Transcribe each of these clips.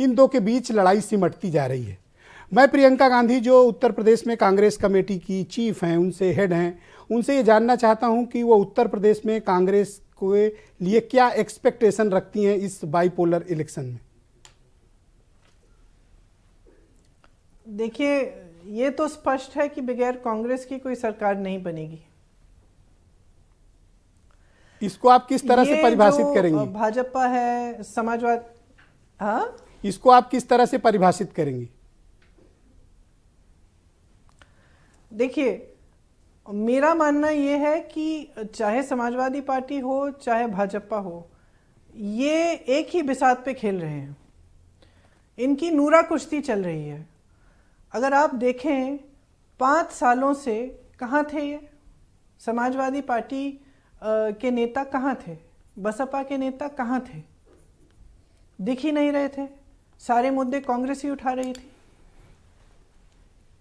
इन दो के बीच लड़ाई सिमटती जा रही है। मैं प्रियंका गांधी जो उत्तर प्रदेश में कांग्रेस कमेटी की चीफ हैं, उनसे हेड हैं, उनसे ये जानना चाहता हूं कि वो उत्तर प्रदेश में कांग्रेस के लिए क्या एक्सपेक्टेशन रखती हैं इस बाइपोलर इलेक्शन में। देखिए, ये तो स्पष्ट है कि बगैर कांग्रेस की कोई सरकार नहीं बनेगी। इसको आप किस तरह से परिभाषित करेंगी? भाजपा है, समाजवाद, हाँ, इसको आप किस तरह से परिभाषित करेंगी? देखिए, मेरा मानना ये है कि चाहे समाजवादी पार्टी हो चाहे भाजपा हो, ये एक ही बिसात पे खेल रहे हैं। इनकी नूरा कुश्ती चल रही है। अगर आप देखें 5 सालों से कहाँ थे ये? समाजवादी पार्टी के नेता कहाँ थे? बसपा के नेता कहाँ थे? दिख ही नहीं रहे थे। सारे मुद्दे कांग्रेस ही उठा रही थी।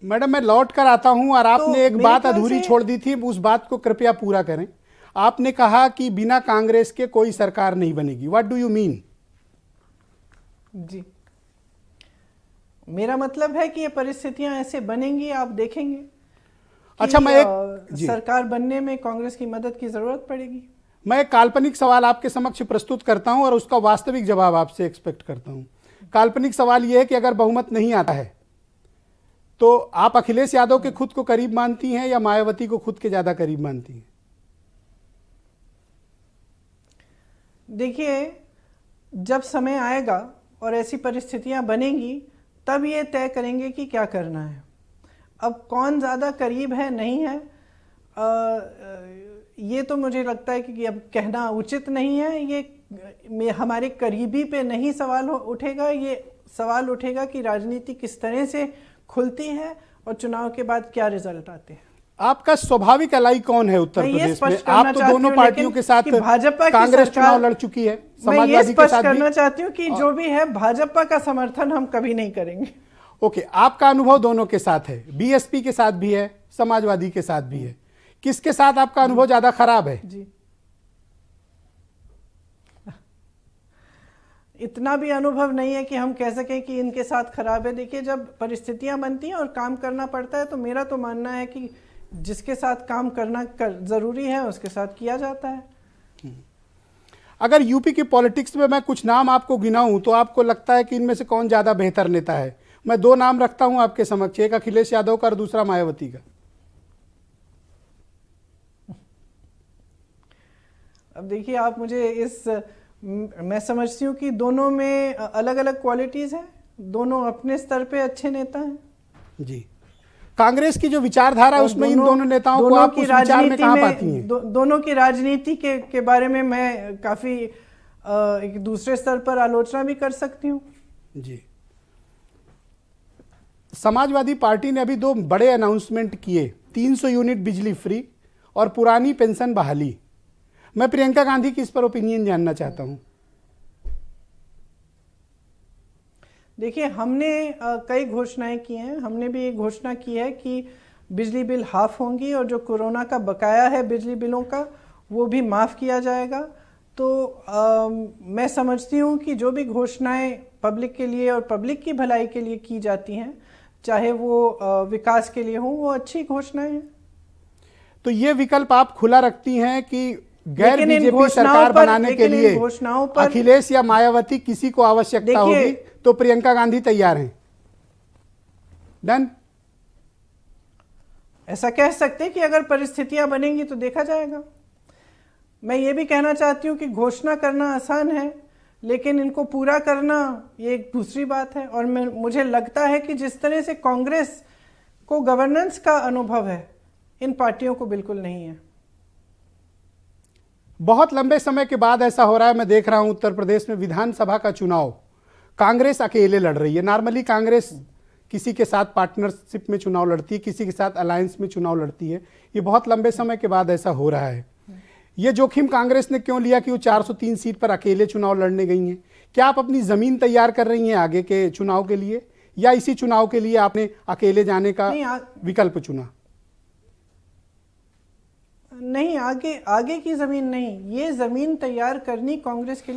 मैडम, मैं लौट कर आता हूं और आपने एक बात अधूरी छोड़ दी थी, उस बात को कृपया पूरा करें। आपने कहा कि बिना कांग्रेस के कोई सरकार नहीं बनेगी। What do you mean? जी, मेरा मतलब है कि ये परिस्थितियां ऐसे बनेंगी, आप देखेंगे। अच्छा, मैं एक सरकार बनने में कांग्रेस की मदद की जरूरत पड़ेगी। मैं एक काल्पनिक सवाल आपके समक्ष प्रस्तुत करता हूं और उसका वास्तविक जवाब आपसे एक्सपेक्ट करता हूं। काल्पनिक सवाल यह है कि अगर बहुमत नहीं आता है तो आप अखिलेश यादव के खुद को करीब मानती हैं या मायावती को खुद के ज्यादा करीब मानती हैं? देखिए, जब समय आएगा और ऐसी परिस्थितियां बनेंगी तब ये तय करेंगे कि क्या करना है। अब कौन ज़्यादा करीब है नहीं है, ये तो मुझे लगता है कि अब कहना उचित नहीं है। ये हमारे करीबी पे नहीं सवाल उठेगा, ये सवाल उठेगा कि राजनीति किस तरह से खुलती है और चुनाव के बाद क्या रिजल्ट आते हैं। आपका स्वाभाविक अलाई कौन है उत्तर प्रदेश में? आप तो दोनों पार्टियों के साथ भाजपा कांग्रेस चुनाव लड़ चुकी है, समाजवादी के साथ भी। मैं ये स्पष्ट करना चाहती हूँ कि जो भी है, भाजपा का समर्थन हम कभी नहीं करेंगे। ओके, आपका अनुभव दोनों के साथ है, बीएसपी के साथ भी है, समाजवादी के साथ भी है। किसके साथ आपका अनुभव ज्यादा खराब है? जी, इतना भी अनुभव नहीं है कि हम कह सकें कि इनके साथ खराब है। देखिए, जब परिस्थितियां बनती हैं और काम करना पड़ता है तो मेरा तो मानना है कि जिसके साथ काम करना जरूरी है उसके साथ किया जाता है। अगर यूपी की पॉलिटिक्स में मैं कुछ नाम आपको गिनाऊं तो आपको लगता है कि इनमें से कौन ज्यादा बेहतर नेता है? मैं 2 नाम रखता हूं आपके समक्ष, एक अखिलेश यादव का और दूसरा मायावती का। अब देखिए, आप मुझे मैं समझती हूँ कि दोनों में अलग अलग क्वालिटीज हैं, दोनों अपने स्तर पे अच्छे नेता हैं। जी, कांग्रेस की जो विचारधारा है उसमें इन दोनों नेताओं को आप उस विचार में कहां पाती हैं? दोनों की राजनीति के बारे में मैं काफी एक दूसरे स्तर पर आलोचना भी कर सकती हूँ। जी, समाजवादी पार्टी ने अभी 2 बड़े अनाउंसमेंट किए, 300 यूनिट बिजली फ्री और पुरानी पेंशन बहाली। मैं प्रियंका गांधी की इस पर ओपिनियन जानना चाहता हूं। देखिए, हमने कई घोषणाएं की हैं। हमने भी एक घोषणा की है कि बिजली बिल हाफ होंगी और जो कोरोना का बकाया है बिजली बिलों का वो भी माफ़ किया जाएगा। तो मैं समझती हूँ कि जो भी घोषणाएं पब्लिक के लिए और पब्लिक की भलाई के लिए की जाती हैं, चाहे वो विकास के लिए हो, वो अच्छी घोषणाएं हैं। तो ये विकल्प आप खुला रखती हैं कि गैर बीजेपी सरकार बनाने के लिए अखिलेश या मायावती किसी को आवश्यकता होगी तो प्रियंका गांधी तैयार हैं? डन? ऐसा कह सकते हैं कि अगर परिस्थितियां बनेंगी तो देखा जाएगा। मैं ये भी कहना चाहती हूँ कि घोषणा करना आसान है, लेकिन इनको पूरा करना ये एक दूसरी बात है। और मुझे लगता है कि जिस तरह से कांग्रेस को गवर्नेंस का अनुभव है, इन पार्टियों को बिल्कुल नहीं है। बहुत लंबे समय के बाद ऐसा हो रहा है। मैं देख रहा हूं उत्तर प्रदेश में विधानसभा का चुनाव कांग्रेस अकेले लड़ रही है। नॉर्मली कांग्रेस किसी के साथ पार्टनरशिप में चुनाव लड़ती है, किसी के साथ अलायंस में चुनाव लड़ती है। ये बहुत लंबे समय के बाद ऐसा हो रहा है। ये जोखिम कांग्रेस ने क्यों लिया कि वो 403 सीट पर अकेले चुनाव लड़ने गई हैं? क्या आप अपनी जमीन तैयार कर रही हैं आगे के चुनाव के लिए, या इसी चुनाव के लिए आपने अकेले जाने का विकल्प चुना? नहीं, आगे की जमीन नहीं, ये जमीन तैयार करनी कांग्रेस के लिए